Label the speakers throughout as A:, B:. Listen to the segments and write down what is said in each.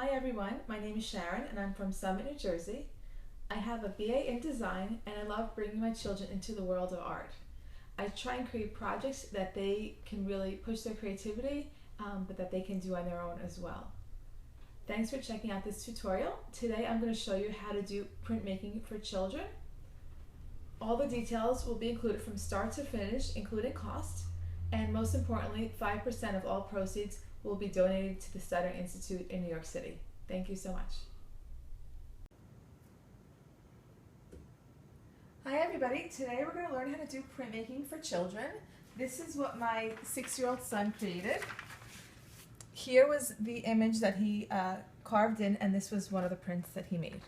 A: Hi everyone, my name is Sharon and I'm from Summit, New Jersey. I have a BA in design and I love bringing my children into the world of art. I try and create projects that they can really push their creativity, but that they can do on their own as well. Thanks for checking out this tutorial. Today I'm going to show you how to do printmaking for children. All the details will be included from start to finish, including cost, and most importantly, 5% of all proceeds will be donated to the Stuttering Institute in New York City. Thank you so much. Hi everybody, today we're going to learn how to do printmaking for children. This is what my 6-year-old son created. Here was the image that he carved in, and this was one of the prints that he made.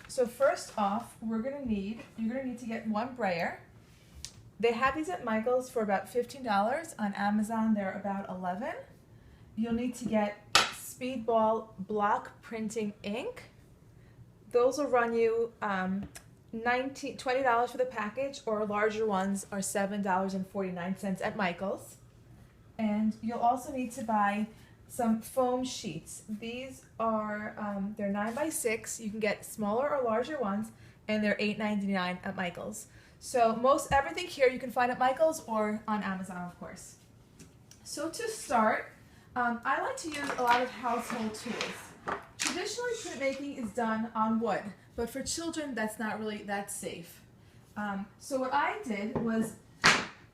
A: So first off, you're going to need to get one brayer. They have these at Michael's for about $15. On Amazon they're about $11. You'll need to get Speedball block printing ink. Those will run you $20 for the package, or larger ones are $7.49 at Michael's. And you'll also need to buy some foam sheets. These are they're 9x6. You can get smaller or larger ones, and they're $8.99 at Michael's. So most everything here you can find at Michael's or on Amazon, of course. So to start, I like to use a lot of household tools. Traditionally, printmaking is done on wood, but for children, that's not really that safe. So what I did was,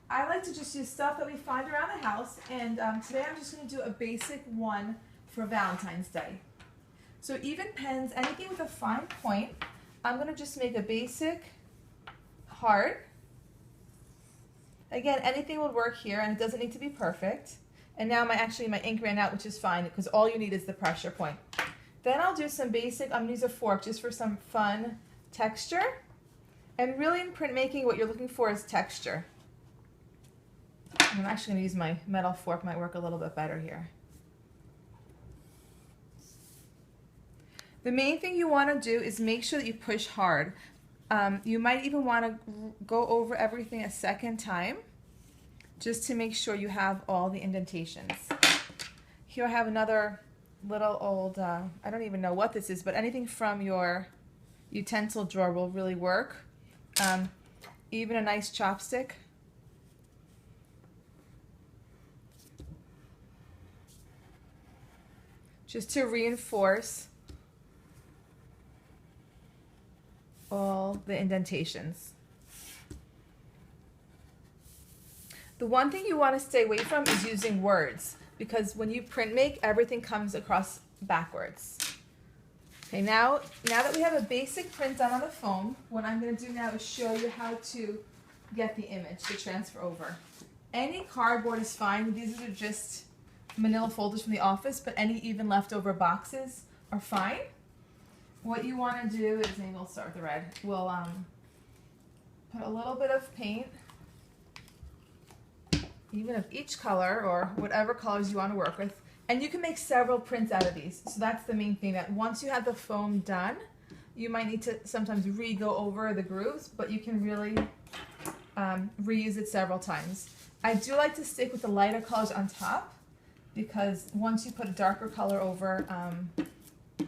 A: I like to just use stuff that we find around the house, and today I'm just going to do a basic one for Valentine's Day. So even pens, anything with a fine point, I'm going to just make a basic heart. Again, anything would work here, and it doesn't need to be perfect. And now my ink ran out, which is fine because all you need is the pressure point. Then I'll do some basic, I'm going to use a fork just for some fun texture. And really in printmaking, what you're looking for is texture. I'm actually going to use my metal fork, might work a little bit better here. The main thing you want to do is make sure that you push hard. You might even want to go over everything a second time, just to make sure you have all the indentations. Here I have another little old, I don't even know what this is, but anything from your utensil drawer will really work. Even a nice chopstick. Just to reinforce all the indentations. The one thing you want to stay away from is using words, because when you print make, everything comes across backwards. Okay, now that we have a basic print done on the foam, what I'm going to do now is show you how to get the image to transfer over. Any cardboard is fine. These are just manila folders from the office, but any even leftover boxes are fine. What you want to do is, maybe we'll start with the red. We'll put a little bit of paint, even of each color or whatever colors you want to work with. And you can make several prints out of these. So that's the main thing, that once you have the foam done, you might need to sometimes go over the grooves, but you can really reuse it several times. I do like to stick with the lighter colors on top, because once you put a darker color over,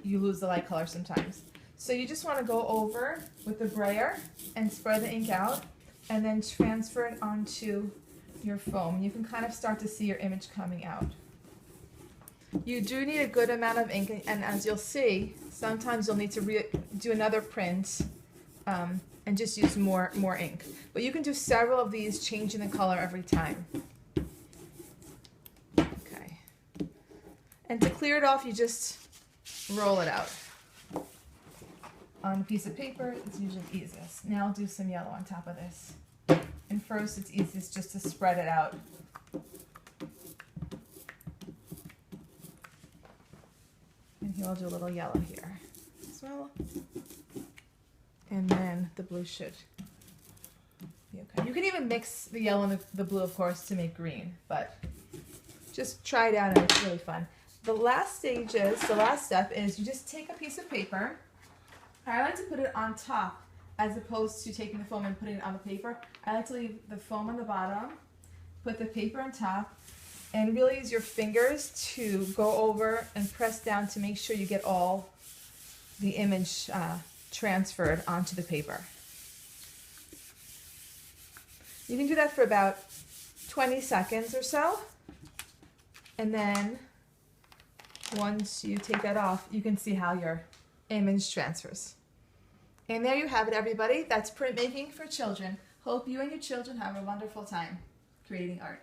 A: you lose the light color sometimes. So you just want to go over with the brayer and spread the ink out, and then transfer it onto your foam. You can kind of start to see your image coming out. You do need a good amount of ink, and as you'll see, sometimes you'll need to do another print and just use more ink. But you can do several of these, changing the color every time. Okay. And to clear it off, you just roll it out. On a piece of paper, it's usually easiest. Now I'll do some yellow on top of this. And first, it's easiest just to spread it out. And here I'll do a little yellow here as well. And then the blue should be okay. You can even mix the yellow and the blue, of course, to make green, but just try it out and it's really fun. The last step is you just take a piece of paper. I like to put it on top as opposed to taking the foam and putting it on the paper. I like to leave the foam on the bottom, put the paper on top, And really use your fingers to go over and press down to make sure you get all the image transferred onto the paper. You can do that for about 20 seconds or so. And then once you take that off, you can see how your image transfers. And there you have it, everybody. That's printmaking for children. Hope you and your children have a wonderful time creating art.